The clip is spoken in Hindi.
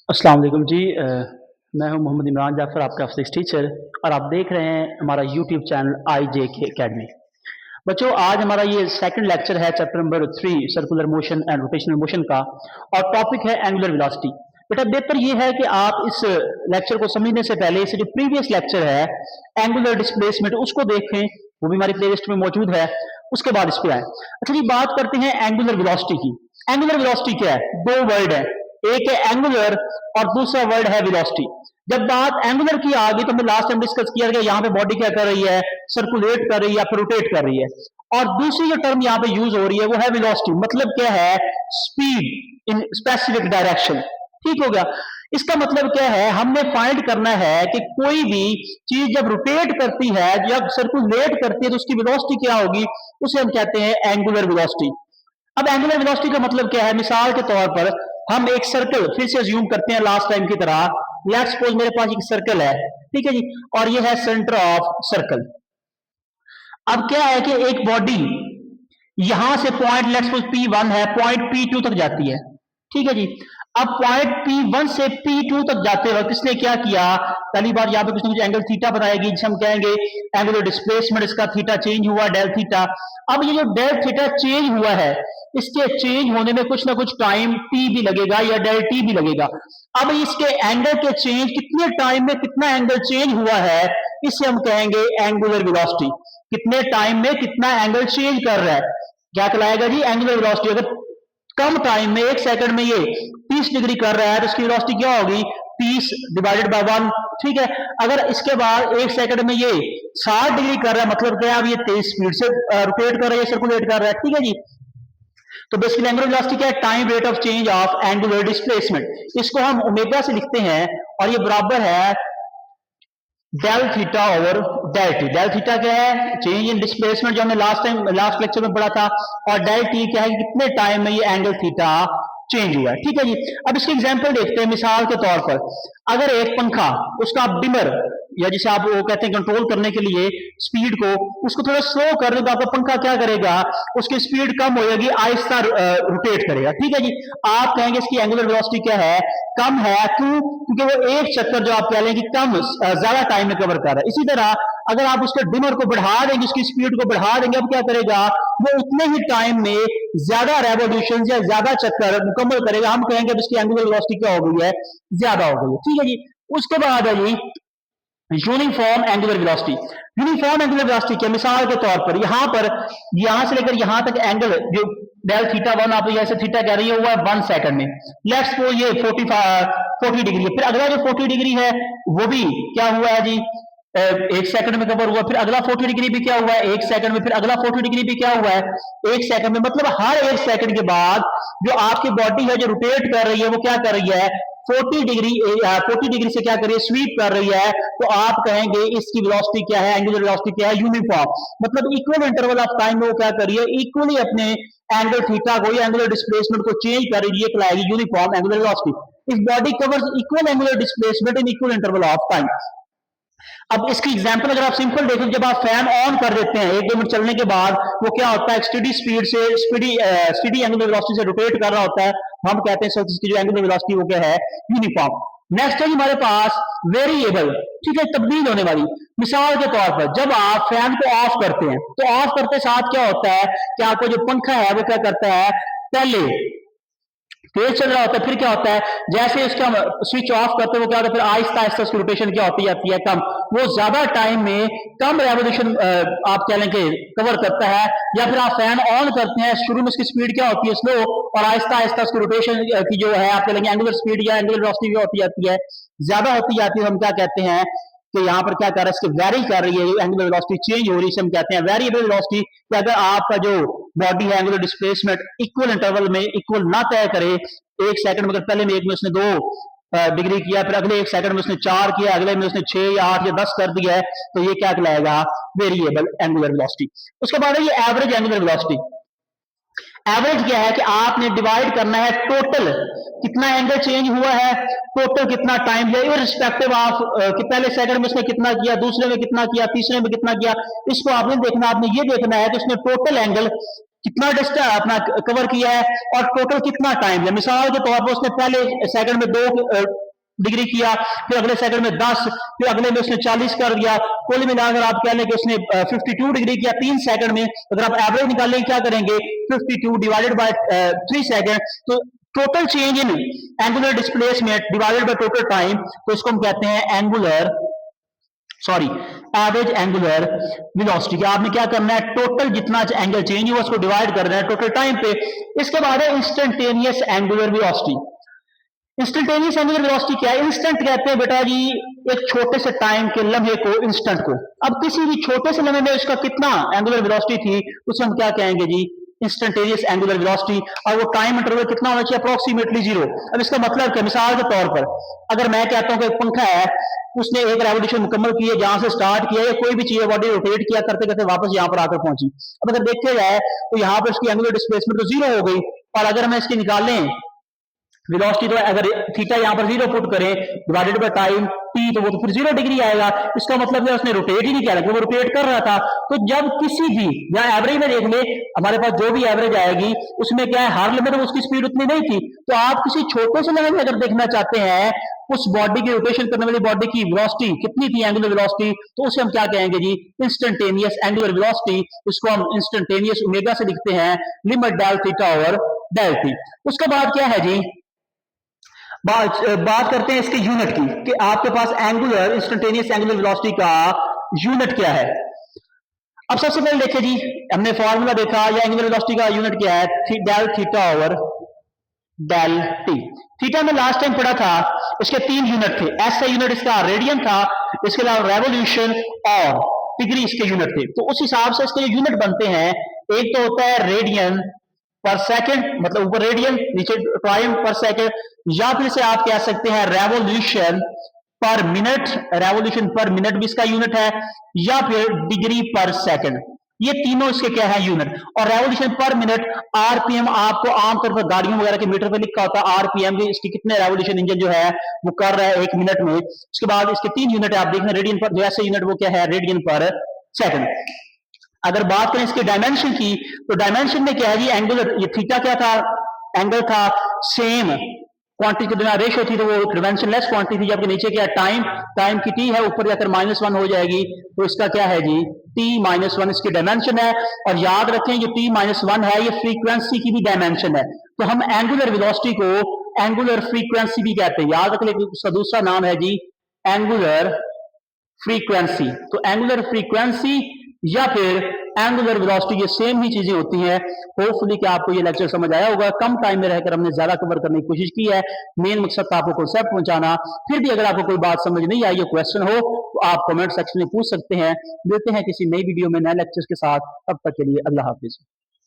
अस्सलाम वालेकुम जी। मैं हूं मोहम्मद इमरान जाफ़र, आपका फिज़िक्स टीचर, और आप देख रहे हैं हमारा यूट्यूब चैनल IJK अकेडमी। बच्चों, आज हमारा ये सेकंड लेक्चर है chapter number 3 circular motion and rotational motion का, और टॉपिक है एंगुलर वेलोसिटी। बेटा, बेहतर ये है कि आप इस लेक्चर को समझने से पहले इससे जो प्रीवियस लेक्चर है एंगुलर डिस्प्लेसमेंट उसको देखें, वो भी हमारी प्लेलिस्ट में मौजूद है, उसके बाद इस पे आए। अच्छा जी, बात करते हैं एंगुलर वेलोसिटी की। एंगुलर वेलोसिटी क्या है? दो वर्ड है, एक है एंगुलर और दूसरा वर्ड है वेलोसिटी। जब बात एंगुलर की आ गई तो हमने लास्ट टाइम डिस्कस किया कि यहाँ पे बॉडी क्या कर रही है, सर्कुलेट कर रही है या फिर रोटेट कर रही है। और दूसरी जो टर्म यहाँ पे यूज हो रही है वो है वेलोसिटी। मतलब क्या है? Speed in specific direction. ठीक हो गया? इसका मतलब क्या है? हमने फाइंड करना है कि कोई भी चीज जब रोटेट करती है, जब सर्कुलेट करती है, तो उसकी वेलोसिटी क्या होगी? उसे हम कहते हैं एंगुलर वेलोसिटी। अब एंगुलर वेलोसिटी का मतलब क्या है? मिसाल के तौर पर हम एक सर्कल फिर से अज्यूम करते हैं लास्ट टाइम की तरह। लेट्स सपोज मेरे पास एक सर्कल है, ठीक है जी, और ये है सेंटर ऑफ सर्कल। अब क्या है कि एक बॉडी यहां से पॉइंट लेट्स सपोज P1 है, पॉइंट P2 तक जाती है, ठीक है जी। अब पॉइंट P1 से P2 तक जाते वक्त इसने क्या किया? पहली बार यहाँ पे कुछ ना कुछ एंगल थीटा बनाएगी, जिसे हम कहेंगे एंगुलर डिस्प्लेसमेंट। इसका थीटा चेंज हुआ, डेल थीटा। अब ये जो डेल थीटा चेंज हुआ है, इसके चेंज होने में कुछ ना कुछ टाइम टी भी लगेगा या डेल टी भी लगेगा। अब इसके एंगल के चेंज कितने टाइम में कितना एंगल चेंज हुआ है, इसे हम कहेंगे एंगुलर वेलोसिटी। कितने टाइम में कितना एंगल चेंज कर रहा है, क्या कहलाएगा जी? Angular velocity. अगर कम टाइम में, एक सेकंड में ये 30 डिग्री कर रहा है तो इसकी वेलोसिटी क्या होगी? 30 डिवाइडेड बाय 1। ठीक है। अगर इसके बाद एक सेकंड में ये 60 डिग्री कर रहा है, मतलब क्या है? अब ये तेज स्पीड से रोटेट कर रहा है, सर्कुलेट कर रहा है, ठीक है जी। तो बेसिकली एंगुलर वेलोसिटी क्या है? Time rate of change of angular displacement. इसको हम ओमेगा से लिखते हैं, और ये बराबर है del theta over del t. Del theta क्या है? चेंज इन डिस्प्लेसमेंट, जो हमने लास्ट लेक्चर में पढ़ा था। और डेल टी क्या है? कितने टाइम में ये एंगल थीटा चेंज हुआ है, ठीक है जी। अब इसकी एग्जांपल देखते हैं। मिसाल के तौर पर अगर एक पंखा, उसका आप डिमर या जिसे आप वो कहते हैं कंट्रोल करने के लिए स्पीड को, उसको थोड़ा स्लो कर दें तो आपका पंखा क्या करेगा? उसकी स्पीड कम हो जाएगी, आहिस्ता रोटेट करेगा, ठीक है जी। आप कहेंगे इसकी एंगुलर वेलोसिटी क्या है? कम है। क्यों? क्योंकि वो एक चक्कर जो आप कह लें कि कम ज्यादा टाइम में कवर कर रहा है। इसी तरह अगर आप उसके डिमर को बढ़ा देंगे, उसकी स्पीड को बढ़ा देंगे, अब क्या करेगा? वो उतने ही टाइम में ज्यादा रेवोल्यूशन या ज्यादा चक्कर मुकम्मल करेगा। हम कहेंगे अब इसकी एंगुलर वेलोसिटी क्या हो गई है? ज्यादा हो गई है, ठीक है जी। उसके बाद है जी uniform angular velocity. Uniform angular velocity क्या? मिसाल के तौर पर यहां से लेकर यहां तक एंगल जो डेल थीटा 1 आप जैसे थीटा कह रही है हुआ है 1 सेकंड में। लेट्स सपोज ये 40 डिग्री है। फिर अगला जो 40 डिग्री है वो भी क्या हुआ है जी? एक सेकंड में कवर हुआ। फिर अगला 40 डिग्री भी क्या हुआ है? एक सेकंड में। फिर अगला 40 डिग्री भी क्या हुआ है? एक सेकंड में। मतलब हर एक सेकंड के बाद जो आपकी बॉडी है जो रोटेट कर रही है, वो क्या कर रही है? 40 डिग्री से क्या कर रही है? स्वीप कर रही है। तो आप कहेंगे इसकी वेलोसिटी क्या है? एंगुलर वेलोसिटी क्या है? यूनिफॉर्म। मतलब इक्वल इंटरवल ऑफ टाइम में वो क्या कर रही है? इक्वली अपने एंगल थीटा को या एंगुलर डिस्प्लेसमेंट को चेंज कर रही है, कहलाएगी यूनिफॉर्म एंगुलर वेलोसिटी। इस body covers equal angular displacement in equal interval of time. अब इसकी एग्जांपल अगर आप सिंपल देखें, जब आप फैन ऑन कर देते हैं 1-2 मिनट चलने के बाद, वो क्या होता है? स्टेडी स्पीड से स्टेडी एंगुलर वेलोसिटी से रोटेट कर रहा होता है। हम कहते हैं इसकी जो एंगुलर वेलोसिटी वो क्या है? यूनिफॉर्म। नेक्स्ट है हमारे पास वेरिएबल, ठीक है, तब्दील होने वाली। मिसाल के तौर पर जब आप फैन को ऑफ करते हैं तो ऑफ करते साथ क्या होता है कि आपको जो पंखा है वो क्या करता है? पहले तेज चल रहा होता है, फिर क्या होता है? जैसे इसका स्विच ऑफ करते हैं वो क्या होता है? फिर आहिस्ता आहिस्ता उसकी रोटेशन क्या होती जाती है? कम। वो ज्यादा टाइम में कम रेवोल्यूशन आप कह लें कि कवर करता है। या फिर आप फैन ऑन करते हैं, शुरू में उसकी स्पीड क्या होती है? स्लो। और आहिस्ता आहिस्ता उसकी रोटेशन की जो है आप कह लेंगे एंगुलर स्पीड या एंगुलर वेलोसिटी भी होती जाती है, ज्यादा होती जाती है। हम क्या कहते हैं कि यहाँ पर क्या कर रहा है? इसकी वेरी कर रही है, एंगुलर वेलोसिटी चेंज हो रही है, इसे हम कहते हैं वेरिएबल वेलोसिटी। कि अगर आपका जो बॉडी है एंगुलर डिस्प्लेसमेंट इक्वल इंटरवल में इक्वल ना तय करे, एक सेकंड में, अगर पहले में एक में उसने 2 डिग्री किया, फिर अगले एक सेकंड में उसने 4 किया, अगले में उसने 6 या 8 या 10 कर दिया है, तो ये क्या कहलाएगा? Variable angular velocity. उसके बाद है ये एवरेज एंगुलर वेलोसिटी। एवरेज क्या है कि आपने डिवाइड करना है टोटल कितना एंगल चेंज हुआ है, टोटल कितना टाइम है, इररिस्पेक्टिव ऑफ कि पहले सेकंड में उसने कितना किया, दूसरे में कितना किया, तीसरे में कितना किया। इसको आपने देखना, आपने ये देखना है कि उसने टोटल एंगल कितना डिस्टेंस अपना कवर किया है और टोटल कितना टाइम लिया। मिसाल के तौर पर उसने पहले सेकंड में 2 डिग्री किया, फिर अगले सेकंड में 10, फिर अगले में उसने 40 कर दिया। कुल मिलाकर आप कह लें कि उसने 52 डिग्री किया 3 सेकंड में। अगर आप एवरेज निकालें क्या करेंगे, 52 डिवाइडेड बाय 3 सेकंड, तो total change in angular displacement divided by total time, तो इसको हम कहते हैं एवरेज एंगुलर वेलोसिटी। आपने क्या करना है, टोटल जितना एंगल चेंज हुआ उसको डिवाइड करना है टोटल टाइम पे। इसके बाद है instantaneous angular velocity. Instantaneous angular velocity क्या है? इंस्टेंट कहते हैं बेटा जी एक छोटे से टाइम के लम्हे को इंस्टेंट को। अब किसी भी छोटे से लम्हे में उसका कितना एंगुलर वेलोसिटी थी उसे हम क्या कहेंगे जी, इंस्टेंटेनियस एंगुलर वेलोसिटी। और वो टाइम इंटरवल कितना होना चाहिए, अप्रोक्सीमेटली 0। अब इसका मतलब क्या, मिसाल के तौर पर अगर मैं कहता हूं कि एक पंखा है, उसने एक रेवोल्यूशन मुकम्मल की है, जहां से स्टार्ट किया, या कोई भी चीज बॉडी रोटेट किया, करते करते वापस यहां पर आकर पहुंची। अब अगर देखा जाए तो यहां पर उसकी एंगुलर डिस्प्लेसमेंट तो 0 हो गई, और अगर हम इसकी निकालें वेलोसिटी, तो अगर थीटा यहां पर 0 पुट करें डिवाइडेड बाय टाइम टी, तो वो तो फिर 0 डिग्री आएगा। इसका मतलब है उसने रोटेट ही नहीं किया, वो रोटेट कर रहा था। तो जब किसी भी, या एवरेज में देख ले, हमारे पास जो भी एवरेज आएगी उसमें क्या है, हर लिमिट में उसकी स्पीड उतनी नहीं थी। तो आप किसी छोटे से लेवल में अगर देखना चाहते हैं उस बॉडी की रोटेशन करने वाली बॉडी की वेलोसिटी कितनी थी, एंगुलर वेलोसिटी, तो उसे हम क्या कहेंगे जी, इंस्टेंटेनियस एंगुलर वेलोसिटी। उसको हम इंस्टेंटेनियस ओमेगा से लिखते हैं, limit del theta over del t. उसके बाद क्या है जी, बात करते हैं इसके यूनिट की, कि आपके पास एंगुलर इंस्टेंटेनियस एंगुलर वेलोसिटी का यूनिट क्या है। अब सबसे पहले देखिए जी, हमने फॉर्मूला देखा, या एंगुलर वेलोसिटी का यूनिट क्या है, del theta over del t. Theta में लास्ट टाइम पढ़ा था, इसके 3 यूनिट थे। एस का यूनिट इसका रेडियन था, इसके अलावा रेवोल्यूशन और डिग्री इसके यूनिट थे। तो उस हिसाब से इसके जो यूनिट बनते हैं, एक तो होता है रेडियन पर सेकंड, मतलब ऊपर रेडियन नीचे टाइम पर सेकंड, या फिर से आप कह सकते हैं रेवोल्यूशन पर मिनट, रेवोल्यूशन पर मिनट भी इसका यूनिट है, या फिर डिग्री पर सेकंड। ये तीनों इसके क्या है, यूनिट। और रेवोल्यूशन पर मिनट, आरपीएम आपको आमतौर पर गाड़ियों वगैरह के मीटर पे लिखा होता है आरपीएम, इसकी कितने रेवोल्यूशन इंजन जो है वो कर रहा है 1 मिनट में। उसके बाद इसके 3 यूनिट है, आप देख रहे हैं रेडियन पर, जैसे यूनिट वो क्या है, रेडियन पर सेकंड। अगर बात करें इसके डायमेंशन की, तो डायमेंशन में क्या है जी, एंगुलर, ये थीटा क्या था, एंगल था, सेम क्वांटिटी के बिना रेशो थी, तो वो डायमेंशनलेस क्वांटिटी थी। जबकि नीचे क्या है, टाइम की टी है, ऊपर जाकर -1 हो जाएगी, तो इसका क्या है जी, t-1 इसकी डायमेंशन है। और याद रखें जो t-1 है ये फ्रीक्वेंसी की भी डायमेंशन है। तो हम एंगुलर वेलोसिटी को एंगुलर फ्रीक्वेंसी भी कहते हैं, याद रख लें, उसका दूसरा नाम है जी एंगुलर फ्रीक्वेंसी। तो एंगुलर फ्रीक्वेंसी या फिर एंगुलर वेलोसिटी, ये सेम ही चीजें होती हैं। होपफुली कि आपको ये लेक्चर समझ आया होगा। कम टाइम में रहकर हमने ज्यादा कवर करने की कोशिश की है। मेन मकसद था आपको कॉन्सेप्ट पहुंचाना। फिर भी अगर आपको कोई बात समझ नहीं आई, क्वेश्चन हो, तो आप कमेंट सेक्शन में पूछ सकते हैं। मिलते हैं किसी नई वीडियो में नए लेक्चर्स के साथ, तब तक के लिए अल्लाह हाफिज।